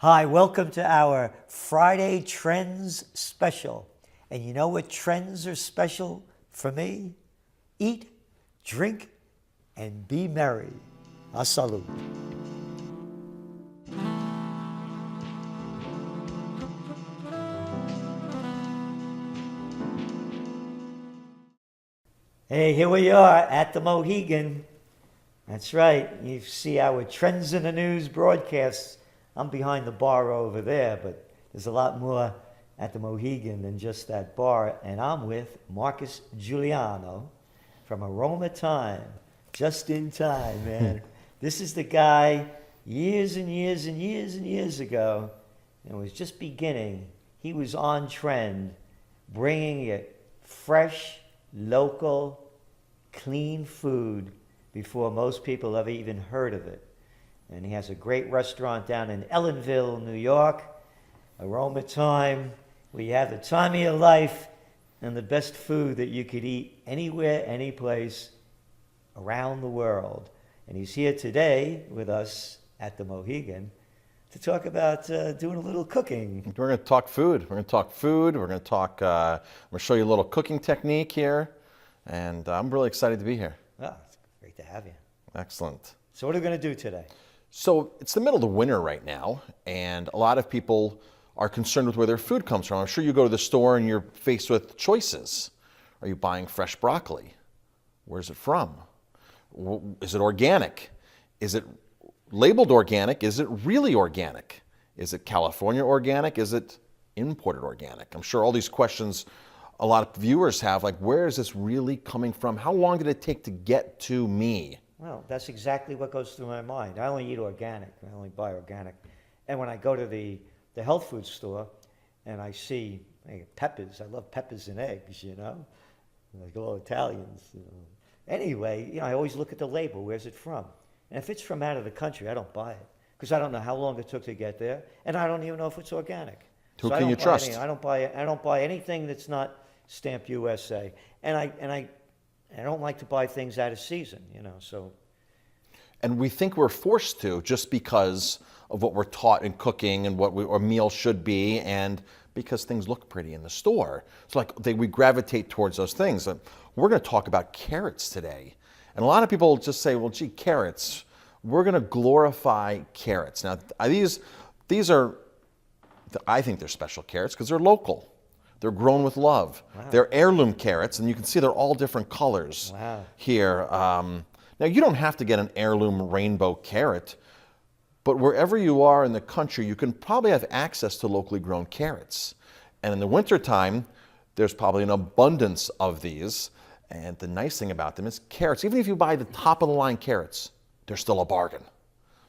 Hi, welcome to our Friday Trends special. And you know what trends are special for me? Eat, drink, and be merry. A salud. Hey, here we are at the Mohegan. That's right. You see our Trends in the News broadcasts. I'm behind the bar over there, but there's a lot more at the Mohegan than just that bar. And I'm with Marcus Giuliano from Aroma Time. Just in time, man. This is the guy years and years and years and years ago, and was just beginning. He was on trend, bringing it fresh, local, clean food before most people have even heard of it. And he has a great restaurant down in Ellenville, New York, Aroma Time, where you have the time of your life and the best food that you could eat anywhere, any place around the world. And he's here today with us at the Mohegan to talk about doing a little cooking. We're going to talk food. We're going to talk food. We're going to talk, I'm going to show you a little cooking technique here. And I'm really excited to be here. Oh, it's great to have you. Excellent. So what are we going to do today? So it's the middle of the winter right now, and a lot of people are concerned with where their food comes from. I'm sure you go to the store and you're faced with choices. Are you buying fresh broccoli? Where's it from? Is it organic? Is it labeled organic? Is it really organic? Is it California organic? Is it imported organic? I'm sure all these questions a lot of viewers have, like, where is this really coming from? How long did it take to get to me? Well, that's exactly what goes through my mind. I only eat organic. I only buy organic. And when I go to the health food store and I see peppers, I love peppers and eggs, you know, like all Italians. You know. Anyway, you know, I always look at the label. Where's it from? And if it's from out of the country, I don't buy it because I don't know how long it took to get there, and I don't even know if it's organic. Who can you trust? I don't buy anything that's not stamped USA, and I don't like to buy things out of season, you know. So, and we think we're forced to just because of what we're taught in cooking and what our meal should be, and because things look pretty in the store. So, like, we gravitate towards those things. We're going to talk about carrots today, and a lot of people just say, "Well, gee, carrots." We're going to glorify carrots. Now, these are, I think they're special carrots because they're local. They're grown with love. Wow. They're heirloom carrots, and you can see they're all different colors here. Now, you don't have to get an heirloom rainbow carrot, but wherever you are in the country, you can probably have access to locally grown carrots. And in the wintertime, there's probably an abundance of these. And the nice thing about them is carrots, even if you buy the top-of-the-line carrots, they're still a bargain.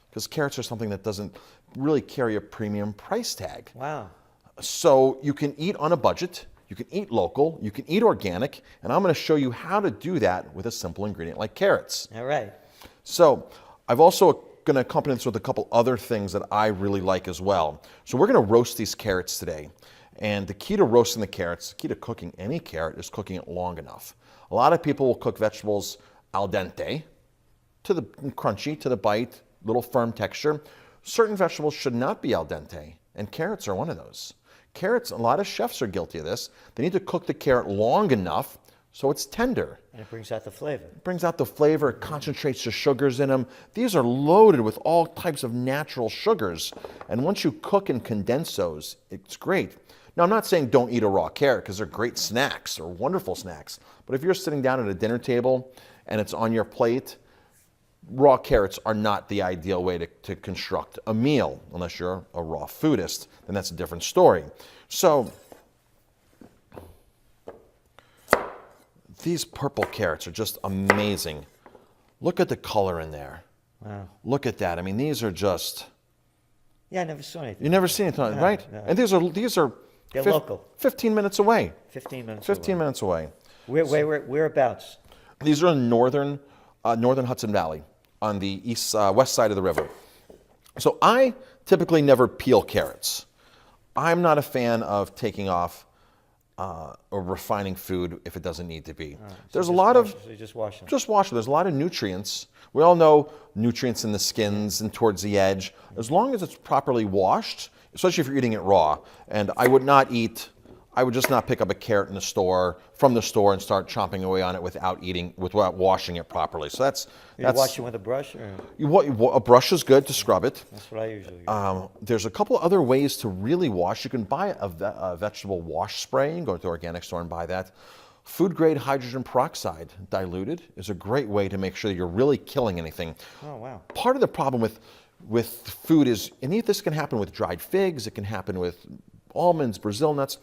Because carrots are something that doesn't really carry a premium price tag. Wow. So you can eat on a budget, you can eat local, you can eat organic, and I'm going to show you how to do that with a simple ingredient like carrots. All right. So I've also going to accompany this with a couple other things that I really like as well. So we're going to roast these carrots today. And the key to roasting the carrots, the key to cooking any carrot is cooking it long enough. A lot of people will cook vegetables al dente, to the crunchy, to the bite, little firm texture. Certain vegetables should not be al dente, and carrots are one of those. Carrots, a lot of chefs are guilty of this. They need to cook the carrot long enough so it's tender. And it brings out the flavor. It brings out the flavor, it concentrates the sugars in them. These are loaded with all types of natural sugars. And once you cook and condense those, it's great. Now, I'm not saying don't eat a raw carrot because they're great snacks, they're wonderful snacks. But if you're sitting down at a dinner table and it's on your plate, raw carrots are not the ideal way to construct a meal. Unless you're a raw foodist, then that's a different story. So these purple carrots are just amazing. Look at the color in there. Wow. Look at that. I mean, these are just... Yeah, I never saw anything. You never seen anything, right? No. And these are They're local. 15 minutes away. 15 minutes 15 away. minutes away. Whereabouts? These are in northern Hudson Valley on the west side of the river. So I typically never peel carrots. I'm not a fan of taking off or refining food if it doesn't need to be. So There's a just lot wash- of So you just wash them. just wash them. There's a lot of nutrients. We all know nutrients in the skins and towards the edge. As long as it's properly washed, especially if you're eating it raw. And I would just not pick up a carrot from the store and start chomping away on it without washing it properly. So You wash it with a brush, or a brush is good to scrub it. that's what I usually use. There's a couple other ways to really wash. You can buy a vegetable wash spray. You can go to the organic store and buy that. Food grade hydrogen peroxide diluted is a great way to make sure that you're really killing anything. Oh, wow. Part of the problem with food is, and this can happen with dried figs, it can happen with almonds, Brazil nuts.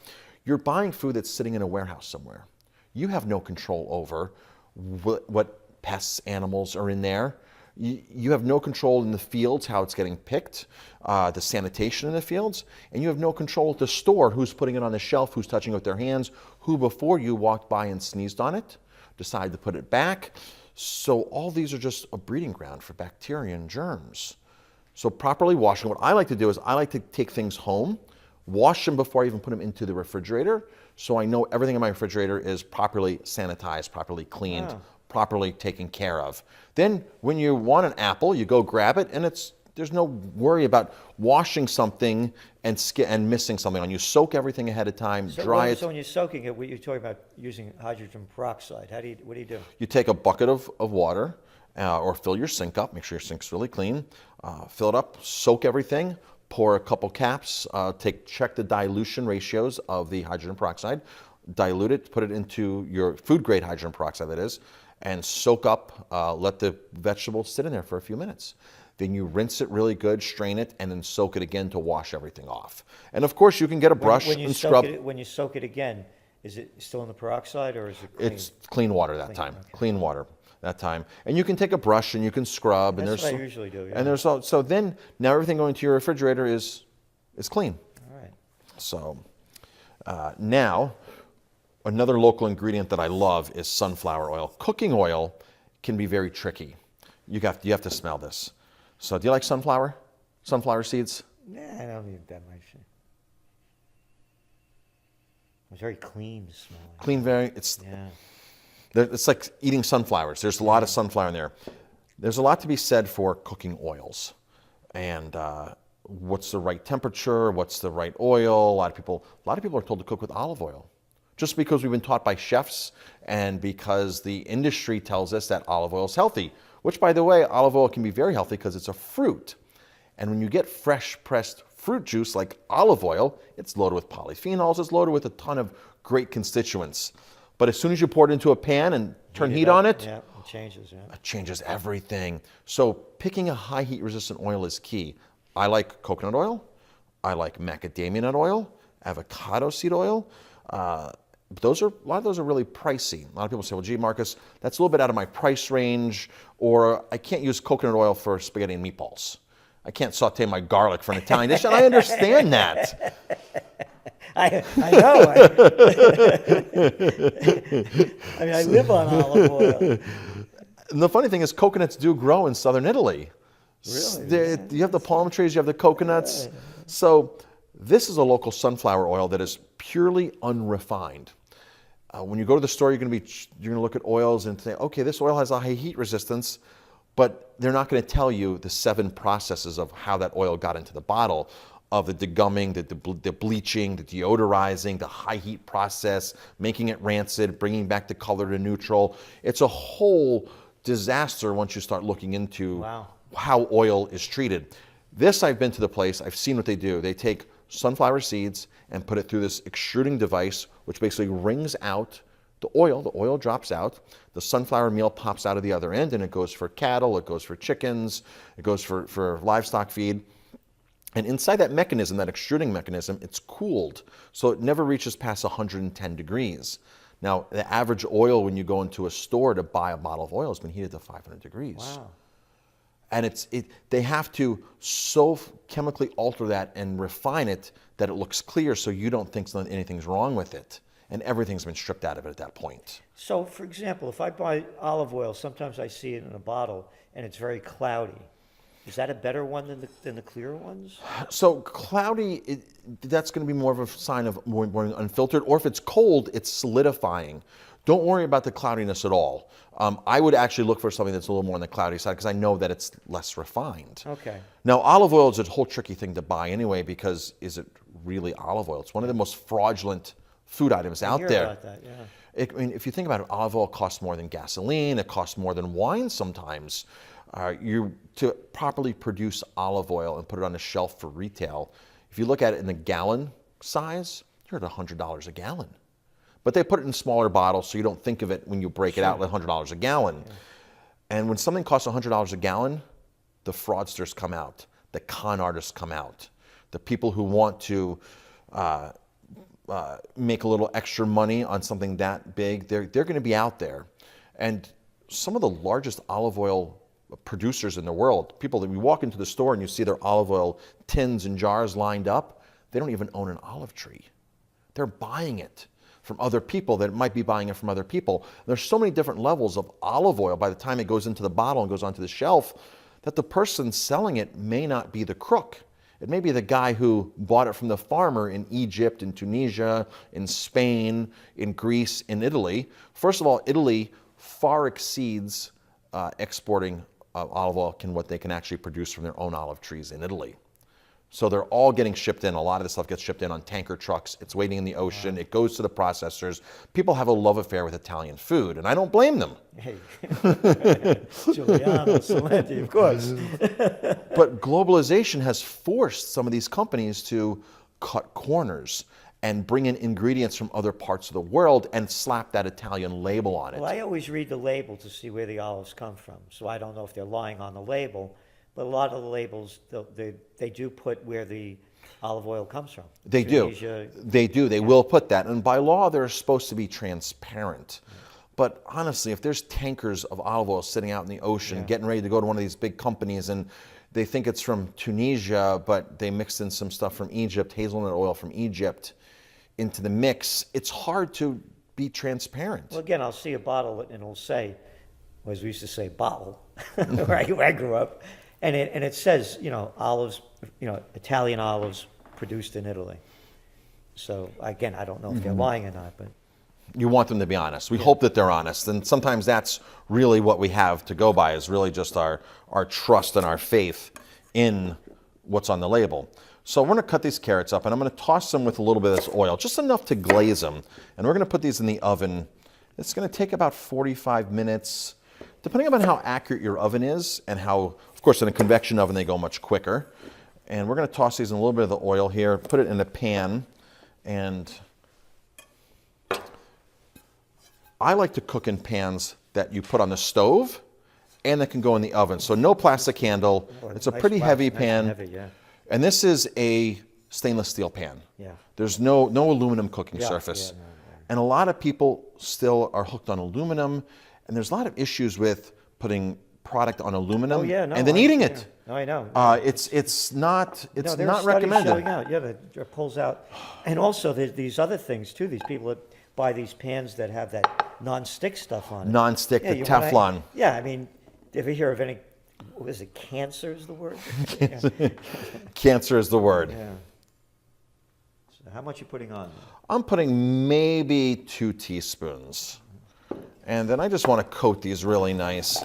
You're buying food that's sitting in a warehouse somewhere. You have no control over what pests, animals are in there. You have no control in the fields, how it's getting picked, the sanitation in the fields, and you have no control at the store, who's putting it on the shelf, who's touching it with their hands, who before you walked by and sneezed on it, decided to put it back. So all these are just a breeding ground for bacteria and germs. So properly washing, what I like to do is I like to take things home, wash them before I even put them into the refrigerator, so I know everything in my refrigerator is properly sanitized, properly cleaned, properly taken care of. Then when you want an apple, you go grab it, and there's no worry about washing something and missing something on. You soak everything ahead of time, dry it. So when you're soaking it, you're talking about using hydrogen peroxide. What do you do? You take a bucket of water, or fill your sink up, make sure your sink's really clean, fill it up, soak everything, pour a couple caps, check the dilution ratios of the hydrogen peroxide, dilute it, put it into your food grade hydrogen peroxide, that is, and soak up, let the vegetables sit in there for a few minutes. Then you rinse it really good, strain it, and then soak it again to wash everything off. And of course, you can get a brush and scrub. When you soak it again, is it still in the peroxide, or is it clean? It's clean water that time. Okay. Clean water that time. And you can take a brush and you can scrub. That's and what I usually do, yeah. And so then now everything going to your refrigerator is clean. All right. So now another local ingredient that I love is sunflower oil. Cooking oil can be very tricky. You have to smell this. So do you like sunflower seeds? Nah, I don't need that much. It's very clean smelling. Clean, Yeah. it's like eating sunflowers. There's a lot of sunflower in there. There's a lot to be said for cooking oils, and what's the right temperature, what's the right oil. A lot of people are told to cook with olive oil, just because we've been taught by chefs and because the industry tells us that olive oil is healthy. Which, by the way, olive oil can be very healthy because it's a fruit, and when you get fresh pressed fruit juice like olive oil, it's loaded with polyphenols. It's loaded with a ton of great constituents. But as soon as you pour it into a pan and turn heat on it, yeah, it changes. Yeah. it changes everything. So picking a high heat resistant oil is key. I like coconut oil. I like macadamia nut oil, avocado seed oil. A lot of those are really pricey. A lot of people say, well, gee, Marcus, that's a little bit out of my price range, or I can't use coconut oil for spaghetti and meatballs. I can't saute my garlic for an Italian dish, and I understand that. I know. I mean, I live on olive oil. And the funny thing is, coconuts do grow in southern Italy. Really? You have the palm trees, you have the coconuts. So this is a local sunflower oil that is purely unrefined. When you go to the store, you're going to look at oils and say, okay, this oil has a high heat resistance, but they're not going to tell you the 7 processes of how that oil got into the bottle, of the degumming, the bleaching, the deodorizing, the high heat process, making it rancid, bringing back the color to neutral. It's a whole disaster once you start looking into how oil is treated. I've been to the place, I've seen what they do. They take sunflower seeds and put it through this extruding device, which basically wrings out the oil drops out, the sunflower meal pops out of the other end, and it goes for cattle, it goes for chickens, it goes for livestock feed. And inside that mechanism, that extruding mechanism, it's cooled, so it never reaches past 110 degrees. Now, the average oil when you go into a store to buy a bottle of oil has been heated to 500 degrees. Wow. And they have to so chemically alter that and refine it that it looks clear, so you don't think anything's wrong with it. And everything's been stripped out of it at that point. So, for example, if I buy olive oil, sometimes I see it in a bottle and it's very cloudy. Is that a better one than the clear ones? So cloudy, that's going to be more of a sign of more unfiltered. Or if it's cold, it's solidifying. Don't worry about the cloudiness at all. I would actually look for something that's a little more on the cloudy side because I know that it's less refined. Okay. Now, olive oil is a whole tricky thing to buy anyway because is it really olive oil? It's one of the most fraudulent food items I out hear there. about that, yeah. I mean, if you think about it, olive oil costs more than gasoline. It costs more than wine sometimes. To properly produce olive oil and put it on the shelf for retail, if you look at it in the gallon size, you're at $100 a gallon. But they put it in smaller bottles so you don't think of it when you break it out like $100 a gallon. Yeah. And when something costs $100 a gallon, the fraudsters come out, the con artists come out, the people who want to make a little extra money on something that big, they're going to be out there. And some of the largest olive oil producers in the world, people that we walk into the store and you see their olive oil tins and jars lined up, they don't even own an olive tree. They're buying it from other people that might be buying it from other people. There's so many different levels of olive oil by the time it goes into the bottle and goes onto the shelf that the person selling it may not be the crook. It may be the guy who bought it from the farmer in Egypt, in Tunisia, in Spain, in Greece, in Italy. First of all, Italy far exceeds exporting olive oil what they can actually produce from their own olive trees in Italy. So they're all getting shipped in. A lot of this stuff gets shipped in on tanker trucks. It's waiting in the ocean. Wow. It goes to the processors. People have a love affair with Italian food, and I don't blame them. Hey, Giuliano, Salenti, of course. But globalization has forced some of these companies to cut corners and bring in ingredients from other parts of the world and slap that Italian label on it. Well, I always read the label to see where the olives come from, so I don't know if they're lying on the label. But a lot of the labels, they do put where the olive oil comes from. They Tunisia, do. They do. They will put that. And by law, they're supposed to be transparent. But honestly, if there's tankers of olive oil sitting out in the ocean, getting ready to go to one of these big companies, and they think it's from Tunisia, but they mixed in some stuff from Egypt, hazelnut oil from Egypt, into the mix, it's hard to be transparent. Well, again, I'll see a bottle and it'll say, well, as we used to say, bottle, where I grew up. And it says, olives, Italian olives produced in Italy. So again, I don't know if they're lying or not, but you want them to be honest. We hope that they're honest, and sometimes that's really what we have to go by. Is really just our trust and our faith in what's on the label. So we're going to cut these carrots up, and I'm going to toss them with a little bit of this oil, just enough to glaze them. And we're going to put these in the oven. It's going to take about 45 minutes. Depending on how accurate your oven is and how, of course, in a convection oven, they go much quicker. And we're going to toss these in a little bit of the oil here, put it in a pan. And I like to cook in pans that you put on the stove and that can go in the oven. So no plastic handle. It's a pretty heavy pan. Nice and heavy, yeah. And this is a stainless steel pan. Yeah. There's no aluminum cooking surface. Yeah, no. And a lot of people still are hooked on aluminum. And there's a lot of issues with putting product on aluminum and then eating it. No, I know. It's not studies recommended. Showing out, it pulls out. And also there's these other things too. These people that buy these pans that have that non-stick stuff on it. Non-stick, the Teflon. I mean, ever hear of any? What is it? Cancer is the word. Cancer is the word. Yeah. So how much are you putting on? I'm putting maybe 2 teaspoons. And then I just want to coat these really nice.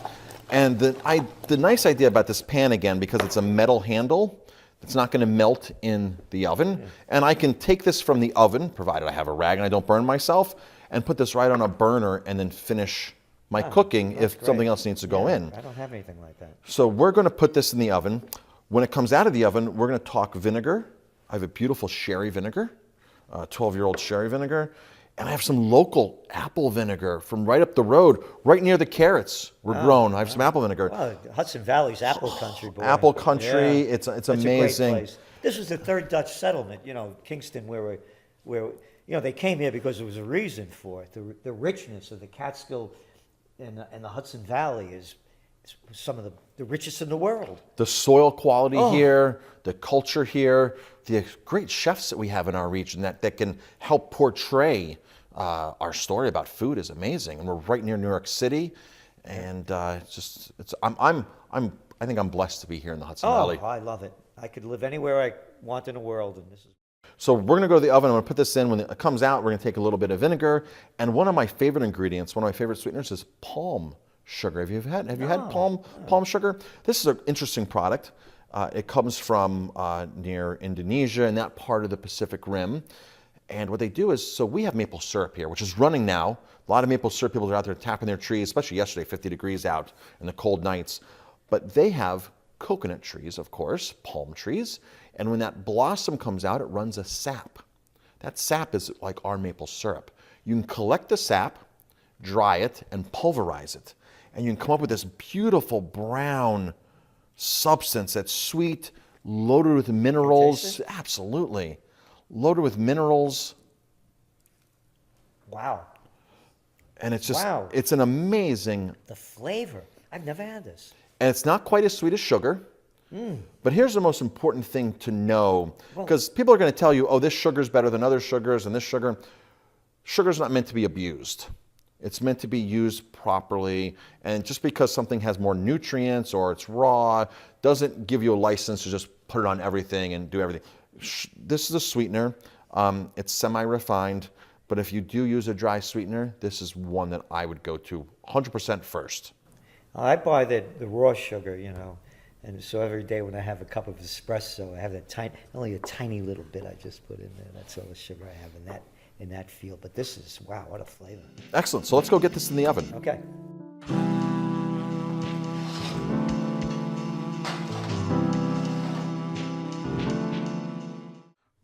And the nice idea about this pan, again, because it's a metal handle, it's not going to melt in the oven. Yeah. And I can take this from the oven, provided I have a rag and I don't burn myself, and put this right on a burner and then finish my cooking if something else needs to go in. I don't have anything like that. So we're going to put this in the oven. When it comes out of the oven, we're going to talk vinegar. I have a beautiful sherry vinegar, 12-year-old sherry vinegar. And I have some local apple vinegar from right up the road, right near the carrots were grown. I have some apple vinegar. Wow, Hudson Valley's apple country, boy. Apple country, it's amazing. A great place. This was the third Dutch settlement, Kingston, where they came here because there was a reason for it. The richness of the Catskill and the Hudson Valley is some of the richest in the world. The soil quality here, the culture here, the great chefs that we have in our region that can help portray our story about food is amazing. And we're right near New York City, and I'm I think I'm blessed to be here in the Hudson Oh, Valley. I love it. I could live anywhere I want in the world, and this is. So we're going to go to the oven. I'm going to put this in. When it comes out, we're going to take a little bit of vinegar. And one of my favorite ingredients, one of my favorite sweeteners is palm sugar. Have you had palm sugar? This is an interesting product. It comes from near Indonesia and that part of the Pacific Rim. And what they do is, so we have maple syrup here, which is running now. A lot of maple syrup people are out there tapping their trees, especially yesterday, 50 degrees out in the cold nights. But they have coconut trees, of course, palm trees. And when that blossom comes out, it runs a sap. That sap is like our maple syrup. You can collect the sap, dry it, and pulverize it. And you can come up with this beautiful brown substance that's sweet, loaded with minerals. Absolutely. Loaded with minerals. Wow. And it's just, Wow. it's an amazing, The flavor. I've never had this. and it's not quite as sweet as sugar. But here's the most important thing to know, because people are going to tell you, oh, this sugar's better than other sugars, and this sugar's not meant to be abused. It's meant to be used properly, and just because something has more nutrients or it's raw doesn't give you a license to just put it on everything and do everything. This is a sweetener. It's semi-refined, but if you do use a dry sweetener, this is one that I would go to 100% first. I buy the raw sugar, and so every day when I have a cup of espresso, I have only a tiny little bit I just put in there. That's all the sugar I have in that field. But this is, wow, what a flavor. Excellent. So let's go get this in the oven. Okay.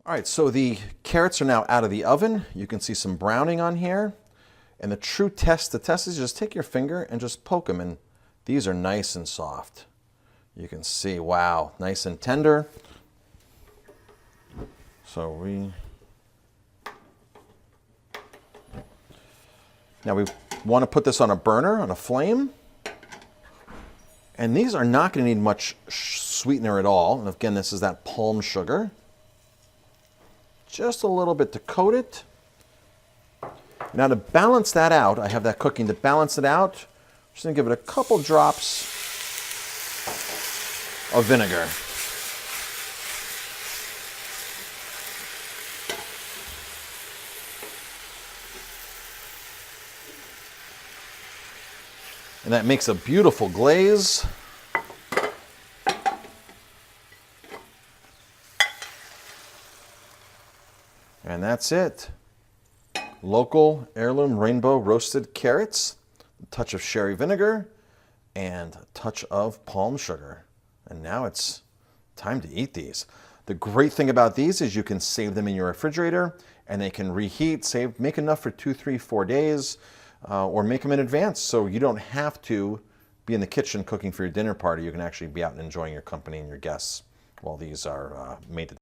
All right, so the carrots are now out of the oven. You can see some browning on here. And the test is just take your finger and just poke them, and these are nice and soft. You can see, wow, nice and tender. So now we want to put this on a burner, on a flame. And these are not going to need much sweetener at all. And again, this is that palm sugar. Just a little bit to coat it. Now to balance that out, I have that cooking. To balance it out, I'm just going to give it a couple drops of vinegar. And that makes a beautiful glaze. And that's it. Local heirloom rainbow roasted carrots, a touch of sherry vinegar, and a touch of palm sugar. And now it's time to eat these. The great thing about these is you can save them in your refrigerator and they can reheat, make enough for 2, 3, 4 days, or make them in advance so you don't have to be in the kitchen cooking for your dinner party. You can actually be out and enjoying your company and your guests while these are made.